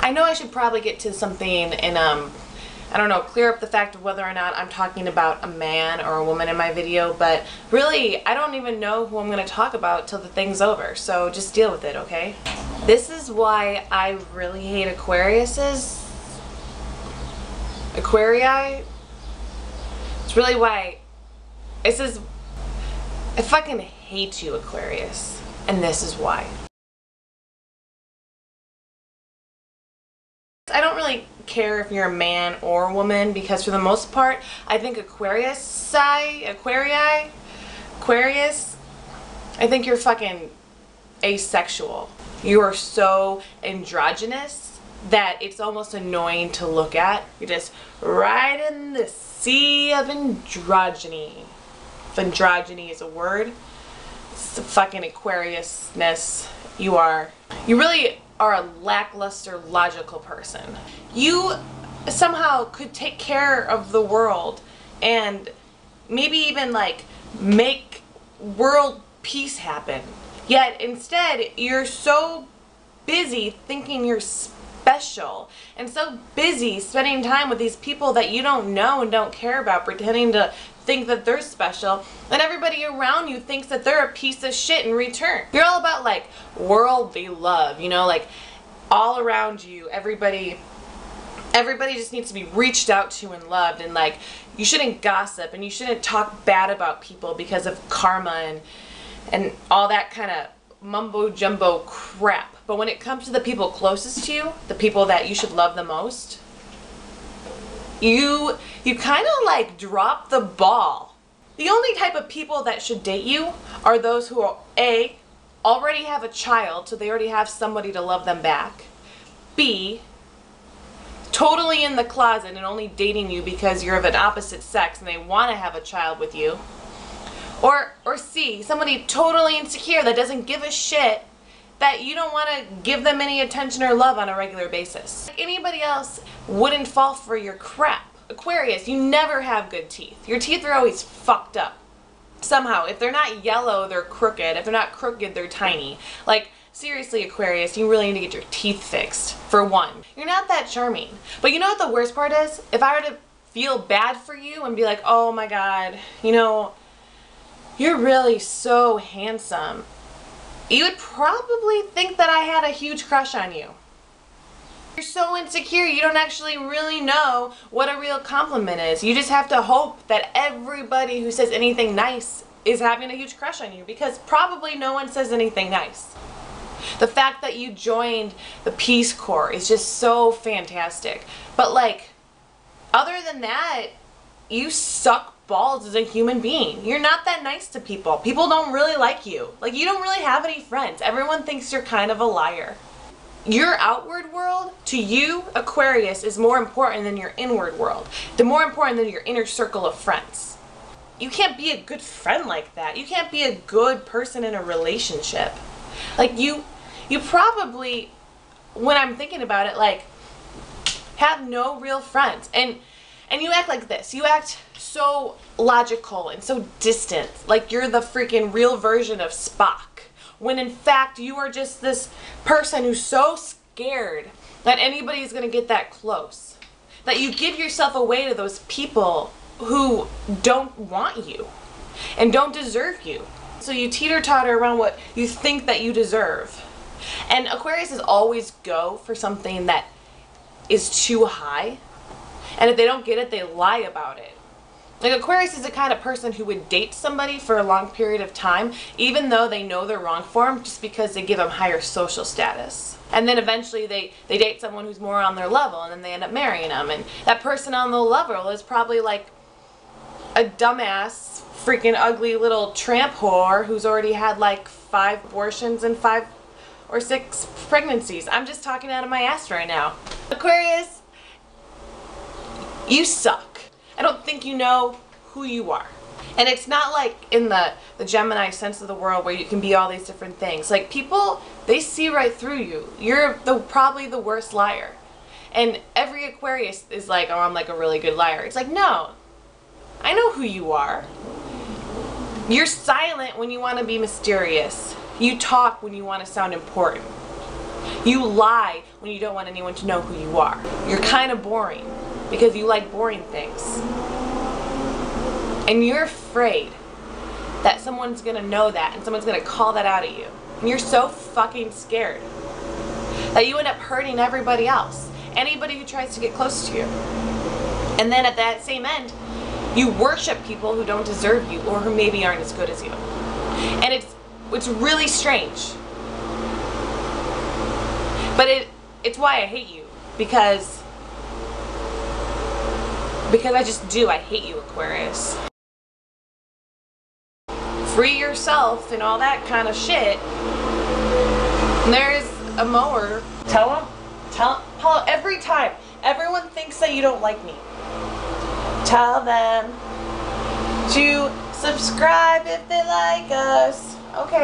I know I should probably get to something and I don't know, clear up the fact of whether or not I'm talking about a man or a woman in my video, but really I don't even know who I'm going to talk about till the thing's over, so just deal with it, okay? This is why I really hate Aquariuses. Aquarii. It's really why I fucking hate you, Aquarius, and this is why. I don't really care if you're a man or a woman, because for the most part, I think Aquarius, I think you're fucking asexual. You are so androgynous that it's almost annoying to look at. You're just right in the sea of androgyny. If androgyny is a word, it's the fucking Aquariusness you are. You really are a lackluster, logical person. You somehow could take care of the world and maybe even like make world peace happen. Yet instead, you're so busy thinking you're special and so busy spending time with these people that you don't know and don't care about, pretending to think that they're special, and everybody around you thinks that they're a piece of shit in return. You're all about like worldly love, you know, like all around you, everybody just needs to be reached out to and loved, and like you shouldn't gossip and you shouldn't talk bad about people because of karma and all that kind of mumbo jumbo crap. But when it comes to the people closest to you, the people that you should love the most, you kind of like drop the ball. The only type of people that should date you are those who are A, already have a child, so they already have somebody to love them back. B, totally in the closet and only dating you because you're of an opposite sex and they want to have a child with you. Or C, somebody totally insecure that doesn't give a shit, that you don't want to give them any attention or love on a regular basis. Anybody else wouldn't fall for your crap. Aquarius, you never have good teeth. Your teeth are always fucked up. Somehow, if they're not yellow, they're crooked. If they're not crooked, they're tiny. Like, seriously, Aquarius, you really need to get your teeth fixed, for one. You're not that charming. But you know what the worst part is? If I were to feel bad for you and be like, oh my god, you know, you're really so handsome, you would probably think that I had a huge crush on you. You're so insecure, you don't actually really know what a real compliment is. You just have to hope that everybody who says anything nice is having a huge crush on you, because probably no one says anything nice. The fact that you joined the Peace Corps is just so fantastic. But like, other than that, you suck balls as a human being. You're not that nice to people. People don't really like you. Like, you don't really have any friends. Everyone thinks you're kind of a liar. Your outward world, to you, Aquarius, is more important than your inward world. They're more important than your inner circle of friends. You can't be a good friend like that. You can't be a good person in a relationship. Like, you probably, when I'm thinking about it, like, have no real friends. And you act like this. You act so logical and so distant, like you're the freaking real version of Spock, when in fact you are just this person who's so scared that anybody's gonna get that close, that you give yourself away to those people who don't want you and don't deserve you. So you teeter-totter around what you think that you deserve. And Aquariuses always go for something that is too high. And if they don't get it, they lie about it. Like, Aquarius is the kind of person who would date somebody for a long period of time, even though they know they're wrong for them, just because they give them higher social status. And then eventually they date someone who's more on their level, and then they end up marrying them. And that person on the level is probably like a dumbass, freaking ugly little tramp whore who's already had like 5 abortions and 5 or 6 pregnancies. I'm just talking out of my ass right now. Aquarius, you suck. I don't think you know who you are. And it's not like in the Gemini sense of the world where you can be all these different things. Like, people, they see right through you. You're probably the worst liar. And every Aquarius is like, oh, I'm like a really good liar. It's like, no, I know who you are. You're silent when you want to be mysterious. You talk when you want to sound important. You lie when you don't want anyone to know who you are. You're kind of boring because you like boring things. And you're afraid that someone's gonna know that and someone's gonna call that out at you. And you're so fucking scared that you end up hurting everybody else. Anybody who tries to get close to you. And then at that same end, you worship people who don't deserve you or who maybe aren't as good as you. And it's really strange. But it's why I hate you. Because I just do. I hate you, Aquarius. Free yourself and all that kind of shit. And there's a mower. Tell him, Paulo, every time. Everyone thinks that you don't like me. Tell them to subscribe if they like us. Okay.